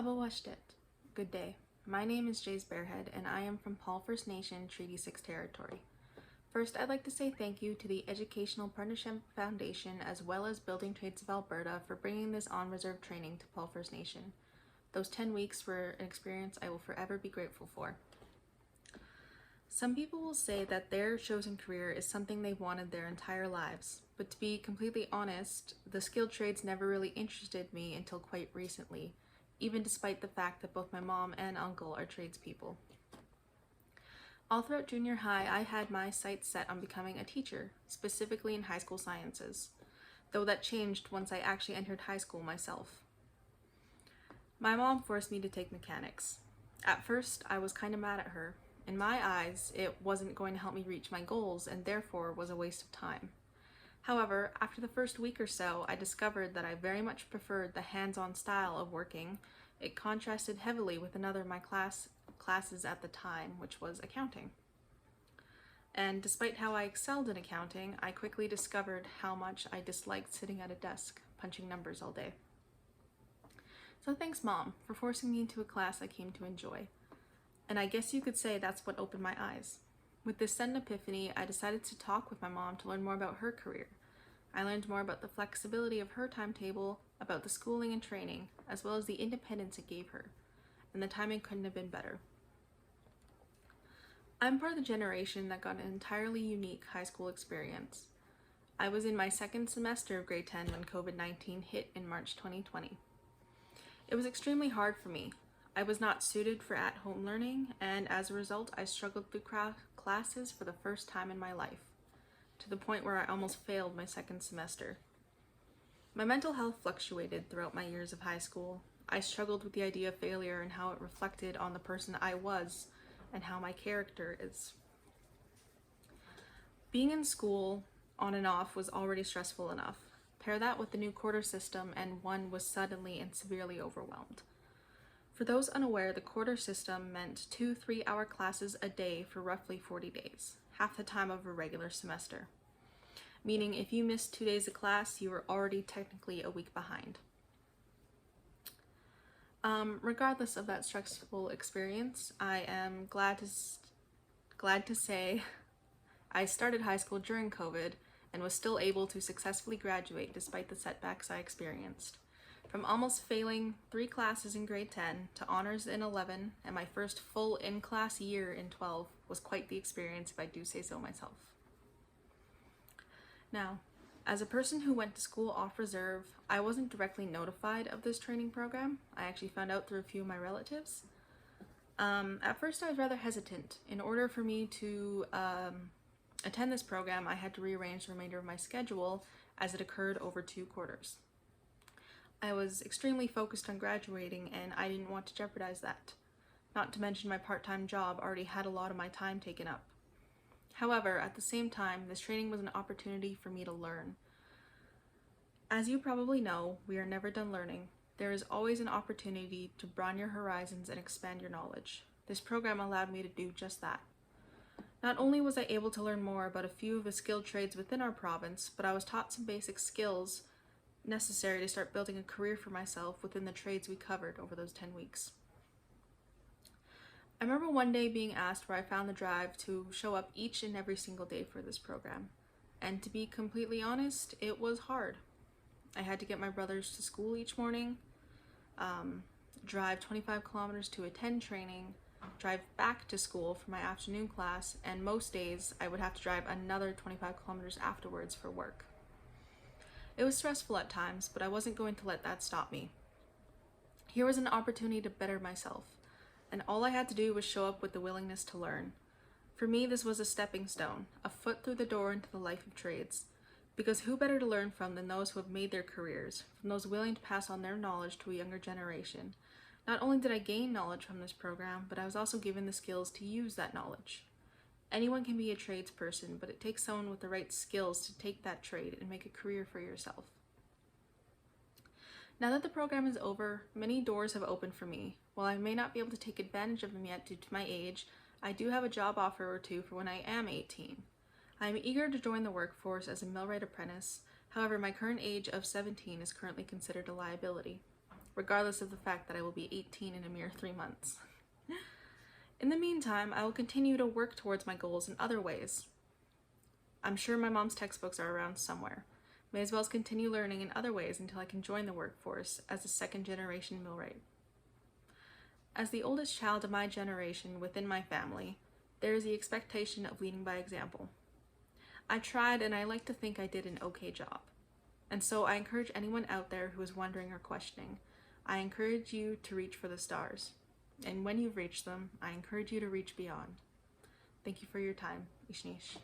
Abawashtet. Good day. My name is Jaze Bearhead and I am from Paul First Nation, Treaty 6 territory. First, I'd like to say thank you to the Educational Partnership Foundation as well as Building Trades of Alberta for bringing this on-reserve training to Paul First Nation. Those 10 weeks were an experience I will forever be grateful for. Some people will say that their chosen career is something they've wanted their entire lives, but to be completely honest, the skilled trades never really interested me until quite recently, even despite the fact that both my mom and uncle are tradespeople. All throughout junior high, I had my sights set on becoming a teacher, specifically in high school sciences, though that changed once I actually entered high school myself. My mom forced me to take mechanics. At first, I was kind of mad at her. In my eyes, it wasn't going to help me reach my goals and therefore was a waste of time. However, after the first week or so, I discovered that I very much preferred the hands-on style of working. It contrasted heavily with another of my classes at the time, which was accounting. And despite how I excelled in accounting, I quickly discovered how much I disliked sitting at a desk, punching numbers all day. So thanks, Mom, for forcing me into a class I came to enjoy. And I guess you could say that's what opened my eyes. With this sudden epiphany, I decided to talk with my mom to learn more about her career. I learned more about the flexibility of her timetable, about the schooling and training, as well as the independence it gave her. And the timing couldn't have been better. I'm part of the generation that got an entirely unique high school experience. I was in my second semester of grade 10 when COVID-19 hit in March 2020. It was extremely hard for me. I was not suited for at-home learning, and as a result, I struggled through classes for the first time in my life, to the point where I almost failed my second semester. My mental health fluctuated throughout my years of high school. I struggled with the idea of failure and how it reflected on the person I was and how my character is. Being in school on and off was already stressful enough. Pair that with the new quarter system and one was suddenly and severely overwhelmed. For those unaware, the quarter system meant 2 3-hour classes a day for roughly 40 days, half the time of a regular semester. Meaning if you missed 2 days of class, you were already technically a week behind. Regardless of that stressful experience, I am glad to say I started high school during COVID and was still able to successfully graduate despite the setbacks I experienced. From almost failing 3 classes in grade 10 to honors in 11 and my first full in-class year in 12 was quite the experience, if I do say so myself. Now, as a person who went to school off reserve, I wasn't directly notified of this training program. I actually found out through a few of my relatives. At first I was rather hesitant. In order for me to attend this program, I had to rearrange the remainder of my schedule as it occurred over 2 quarters. I was extremely focused on graduating and I didn't want to jeopardize that. Not to mention my part-time job already had a lot of my time taken up. However, at the same time, this training was an opportunity for me to learn. As you probably know, we are never done learning. There is always an opportunity to broaden your horizons and expand your knowledge. This program allowed me to do just that. Not only was I able to learn more about a few of the skilled trades within our province, but I was taught some basic skills necessary to start building a career for myself within the trades we covered over those 10 weeks. I remember one day being asked where I found the drive to show up each and every single day for this program. And to be completely honest, it was hard. I had to get my brothers to school each morning, drive 25 kilometers to attend training, drive back to school for my afternoon class, and most days I would have to drive another 25 kilometers afterwards for work. It was stressful at times, but I wasn't going to let that stop me. Here was an opportunity to better myself, and all I had to do was show up with the willingness to learn. For me, this was a stepping stone, a foot through the door into the life of trades, because who better to learn from than those who have made their careers, from those willing to pass on their knowledge to a younger generation. Not only did I gain knowledge from this program, but I was also given the skills to use that knowledge. Anyone can be a tradesperson, but it takes someone with the right skills to take that trade and make a career for yourself. Now that the program is over, many doors have opened for me. While I may not be able to take advantage of them yet due to my age, I do have a job offer or two for when I am 18. I am eager to join the workforce as a millwright apprentice. However, my current age of 17 is currently considered a liability. regardless of the fact that I will be 18 in a mere 3 months. In the meantime, I will continue to work towards my goals in other ways. I'm sure my mom's textbooks are around somewhere. May as well continue learning in other ways until I can join the workforce as a second-generation millwright. As the oldest child of my generation within my family, there is the expectation of leading by example. I tried, and I like to think I did an okay job. And so I encourage anyone out there who is wondering or questioning, I encourage you to reach for the stars. And when you've reached them, I encourage you to reach beyond. Thank you for your time. Ishnish.